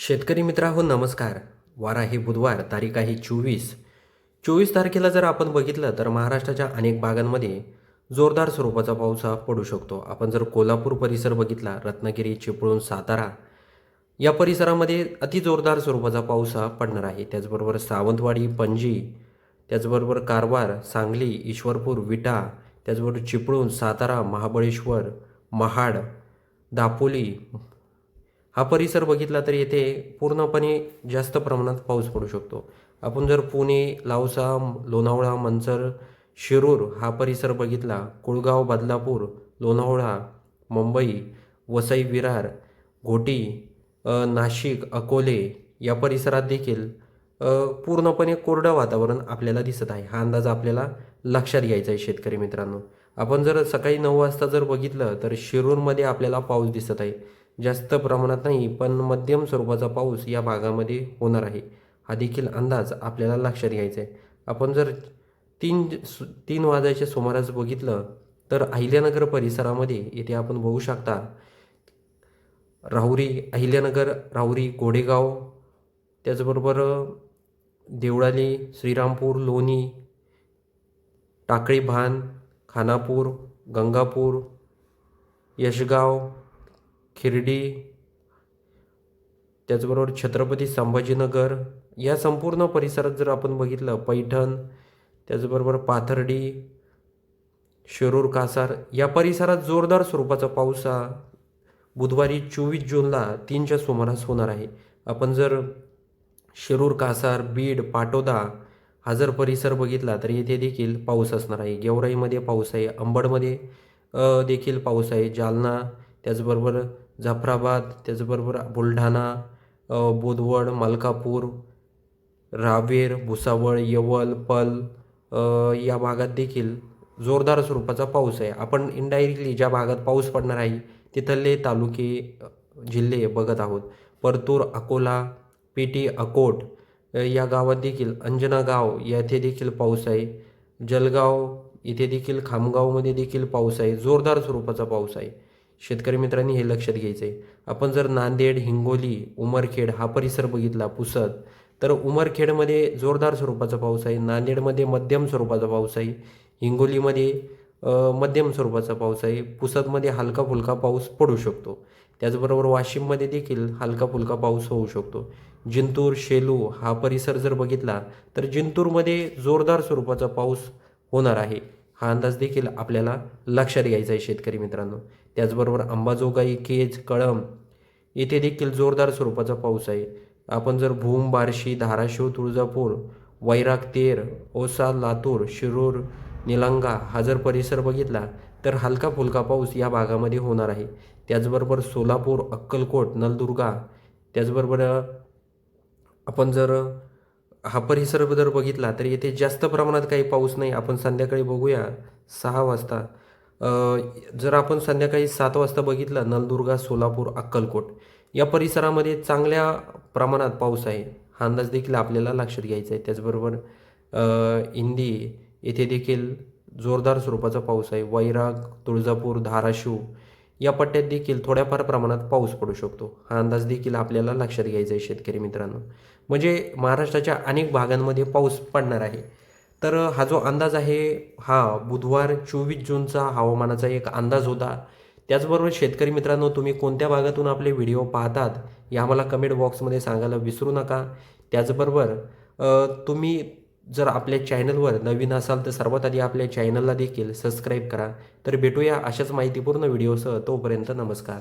शेतकरी मित्रांनो नमस्कार. वार आहे बुधवार, तारीख आहे 24 तारखेला जर आपण बघितलं तर महाराष्ट्राच्या अनेक भागांमध्ये जोरदार स्वरूपाचा पाऊस हा पडू शकतो. आपण जर कोल्हापूर परिसर बघितला, रत्नागिरी, चिपळूण, सातारा या परिसरामध्ये अति जोरदार स्वरूपाचा पाऊस हा पडणार आहे. त्याचबरोबर सावंतवाडी, पणजी, त्याचबरोबर कारवार, सांगली, ईश्वरपूर, विटा, त्याचबरोबर चिपळूण, सातारा, महाबळेश्वर, महाड, दापोली हा परिसर बघितला तर येथे पूर्णपणे जास्त प्रमाणात पाऊस पडू शकतो. आपण जर पुणे, lausa, लोणावळा, मंचर, शिरूर हा परिसर बघितला, कुळगाव, बदलापूर, लोणावळा, मुंबई, वसई, विरार, घोटी, नाशिक, अकोले या परिसरात देखील पूर्णपणे कोरडं वातावरण आपल्याला दिसत आहे. हा अंदाज आपल्याला लक्षात घ्यायचा आहे शेतकरी मित्रांनो. आपण जर सकाळी 9 वाजता जर बघितलं तर शिरूरमध्ये आपल्याला पाऊस दिसत आहे. जास्त प्रमाणात नाही पण मध्यम स्वरूपाचा पाऊस या भागामध्ये होणार आहे. हा देखील अंदाज आपल्याला लक्षात घ्यायचा आहे. आपण जर 3 वाजायच्या सुमारास बघितलं तर अहिल्यानगर परिसरामध्ये येथे आपण बघू शकता राहुरी, अहिल्यानगर, राहुरी, गोडेगाव, त्याचबरोबर देवळाली, श्रीरामपूर, लोणी, टाकळी, भान, खानापूर, गंगापूर, यशगाव, खिर्डी, त्याचबरोबर छत्रपती संभाजीनगर या संपूर्ण परिसरात जर आपण बघितलं पैठण, त्याचबरोबर पाथर्डी, शिरूर, कासार या परिसरात जोरदार स्वरूपाचा पाऊस हा बुधवारी 24 जूनला 3च्या सुमारास होणार आहे. आपण जर शिरूर, कासार, बीड, पाटोदा हा जर परिसर बघितला तर येथे देखील पाऊस असणार आहे. गेवराईमध्ये पाऊस आहे, अंबडमध्ये देखील पाऊस आहे, जालना, त्याचबरोबर जाफराबाद, त्याचबरोबर बुलढाणा, बोदवड, मलकापूर, रावेर, भुसावळ, यवल, पल या भागात देखील जोरदार स्वरूपाचा पाऊस आहे. आपण इनडायरेक्टली ज्या भागात पाऊस पडणार आहे तिथले तालुके, जिल्हे बघत आहोत. परतूर, अकोला, पेठी, अकोट या गावात देखील, अंजना गाव येथे देखील पाऊस आहे. जलगाव इथे देखील, खामगावमध्ये देखील पाऊस आहे. जोरदार स्वरूपाचा पाऊस आहे. शेतकरी मित्रांनी हे लक्षात घ्यायचं आहे. आपण जर नांदेड, हिंगोली, उमरखेड हा परिसर बघितला, पुसद, तर उमरखेडमध्ये जोरदार स्वरूपाचा पाऊस आहे. नांदेडमध्ये मध्यम स्वरूपाचा पाऊस आहे. हिंगोलीमध्ये मध्यम स्वरूपाचा पाऊस आहे. पुसदमध्ये हलका फुलका पाऊस पडू शकतो. त्याचबरोबर वाशिममध्ये देखील हलका फुलका पाऊस होऊ शकतो. जिंतूर, शेलू हा परिसर जर बघितला तर जिंतूरमध्ये जोरदार स्वरूपाचा पाऊस होणार आहे. हा अंदाज देखील आपल्याला लक्षात घ्यायचा आहे शेतकरी मित्रांनो. त्याचबरोबर अंबाजोगाई, केज, कळंब येथे देखील जोरदार स्वरूपाचा पाऊस आहे. आपण जर भूम, बार्शी, धाराशिव, तुळजापूर, वैराग, तेर, औसा, लातूर, शिरूर, निलंगा हा जर परिसर बघितला तर हलका फुलका पाऊस या भागामध्ये होणार आहे. त्याचबरोबर सोलापूर, अक्कलकोट, नलदुर्गा, त्याचबरोबर आपण जर हा परिसर जर बघितला तर येथे जास्त प्रमाणात काही पाऊस नाही. आपण संध्याकाळी बघूया 6 वाजता. जर आपण संध्याकाळी 7 वाजता बघितलं नलदुर्गा, सोलापूर, अक्कलकोट या परिसरामध्ये चांगल्या प्रमाणात पाऊस आहे. हा अंदाज देखील आपल्याला लक्षात घ्यायचा आहे. त्याचबरोबर इंदी येथे देखील जोरदार स्वरूपाचा पाऊस आहे. वैराग, तुळजापूर, धाराशिव या पट्ट्यात देखील थोड्याफार प्रमाणात पाऊस पडू शकतो. हा अंदाज देखील आपल्याला लक्षात घ्यायचा आहे शेतकरी मित्रांनो. म्हणजे महाराष्ट्राच्या अनेक भागांमध्ये पाऊस पडणार आहे. तर हा जो अंदाज आहे हा बुधवार 24 जूनचा हवामानाचा एक अंदाज होता. त्याचबरोबर शेतकरी मित्रांनो, तुम्ही कोणत्या भागातून आपले व्हिडिओ पाहतात हे आम्हाला कमेंट बॉक्समध्ये सांगायला विसरू नका. त्याचबरोबर तुम्ही जर आपल्या चॅनलवर नवीन असाल तर सर्वात आधी आपल्या चॅनलला देखील सबस्क्राईब करा. तर भेटूया अशाच माहितीपूर्ण व्हिडिओसह. तोपर्यंत नमस्कार.